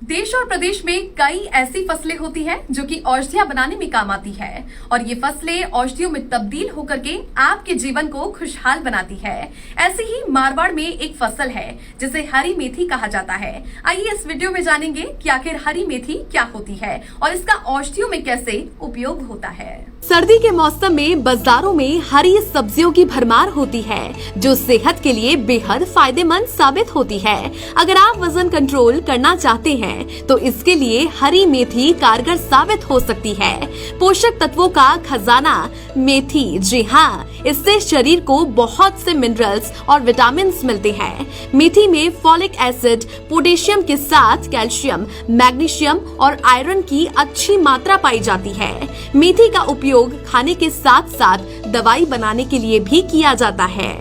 देश और प्रदेश में कई ऐसी फसलें होती हैं जो कि औषधियां बनाने में काम आती है और ये फसलें औषधियों में तब्दील होकर के आपके जीवन को खुशहाल बनाती है। ऐसे ही मारवाड़ में एक फसल है जिसे हरी मेथी कहा जाता है। आइए इस वीडियो में जानेंगे कि आखिर हरी मेथी क्या होती है और इसका औषधियों में कैसे उपयोग होता है। सर्दी के मौसम में बाजारों में हरी सब्जियों की भरमार होती है जो सेहत के लिए बेहद फायदेमंद साबित होती है। अगर आप वजन कंट्रोल करना चाहते हैं तो इसके लिए हरी मेथी कारगर साबित हो सकती है। पोषक तत्वों का खजाना मेथी, जी हाँ, इससे शरीर को बहुत से मिनरल्स और विटामिन मिलते हैं। मेथी में फॉलिक एसिड, पोटेशियम के साथ कैल्शियम, मैग्नीशियम और आयरन की अच्छी मात्रा पाई जाती है। मेथी का उपयोग खाने के साथ साथ दवाई बनाने के लिए भी किया जाता है।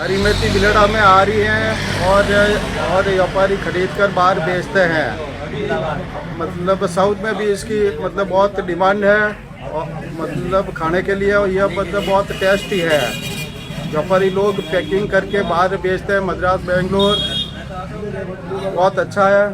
हरी मेथी बिलड़ा में आ रही है और व्यापारी खरीद कर बाहर बेचते हैं। मतलब साउथ में भी इसकी बहुत डिमांड है और खाने के लिए, और यह बहुत टेस्टी है। व्यापारी लोग पैकिंग करके बाहर बेचते हैं, मद्रास, बेंगलोर। बहुत अच्छा है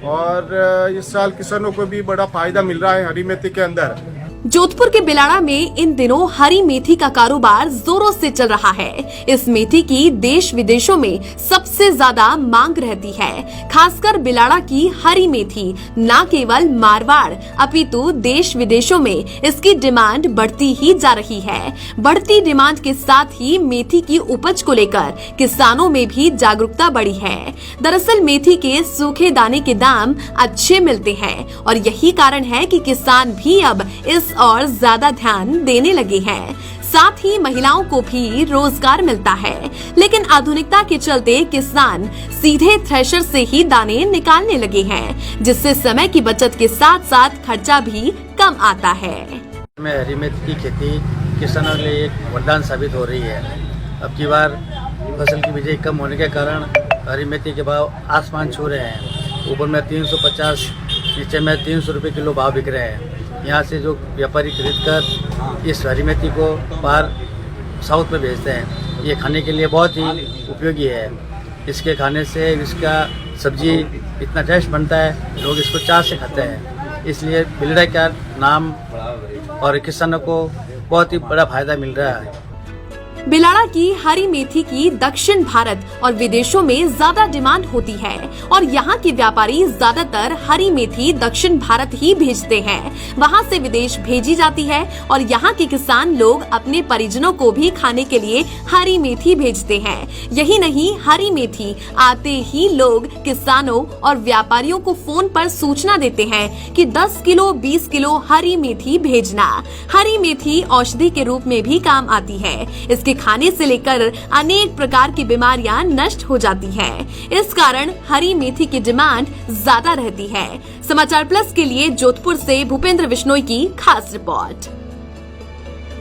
और इस साल किसानों को भी बड़ा फायदा मिल रहा है हरी मेथी के अंदर। जोधपुर के बिलाड़ा में इन दिनों हरी मेथी का कारोबार जोरों से चल रहा है। इस मेथी की देश विदेशों में सबसे ज्यादा मांग रहती है। खासकर बिलाड़ा की हरी मेथी न केवल मारवाड़ अपितु देश विदेशों में इसकी डिमांड बढ़ती ही जा रही है। बढ़ती डिमांड के साथ ही मेथी की उपज को लेकर किसानों में भी जागरूकता बढ़ी है। दरअसल मेथी के सूखे दाने के दाम अच्छे मिलते हैं और यही कारण है कि किसान भी अब इस और ज्यादा ध्यान देने लगे हैं। साथ ही महिलाओं को भी रोजगार मिलता है। लेकिन आधुनिकता के चलते किसान सीधे थ्रेशर से ही दाने निकालने लगे हैं, जिससे समय की बचत के साथ साथ खर्चा भी कम आता है। हरी मेथी की खेती किसानों के लिए एक वरदान साबित हो रही है। अब की बार फसल की बिजाई कम होने के कारण हरी मेथी के भाव आसमान छू रहे हैं। ऊपर में 350, नीचे में 300 रुपये किलो भाव बिक रहे हैं। यहाँ से जो व्यापारी खरीद कर इस हरी मेथी को बाहर साउथ में भेजते हैं। ये खाने के लिए बहुत ही उपयोगी है। इसके खाने से इसका सब्जी इतना टेस्ट बनता है, लोग इसको चाव से खाते हैं। इसलिए बिलड़ा का नाम और किसानों को बहुत ही बड़ा फायदा मिल रहा है। बिलाड़ा की हरी मेथी की दक्षिण भारत और विदेशों में ज्यादा डिमांड होती है और यहाँ के व्यापारी ज्यादातर हरी मेथी दक्षिण भारत ही भेजते हैं। वहाँ से विदेश भेजी जाती है और यहाँ के किसान लोग अपने परिजनों को भी खाने के लिए हरी मेथी भेजते हैं। यही नहीं, हरी मेथी आते ही लोग किसानों और व्यापारियों को फोन पर सूचना देते हैं कि 10 किलो 20 किलो हरी मेथी भेजना। हरी मेथी औषधि के रूप में भी काम आती है। इसके खाने से लेकर अनेक प्रकार की बीमारियां नष्ट हो जाती है। इस कारण हरी मेथी की डिमांड ज्यादा रहती है। समाचार प्लस के लिए जोधपुर से भूपेंद्र बिश्नोई की खास रिपोर्ट।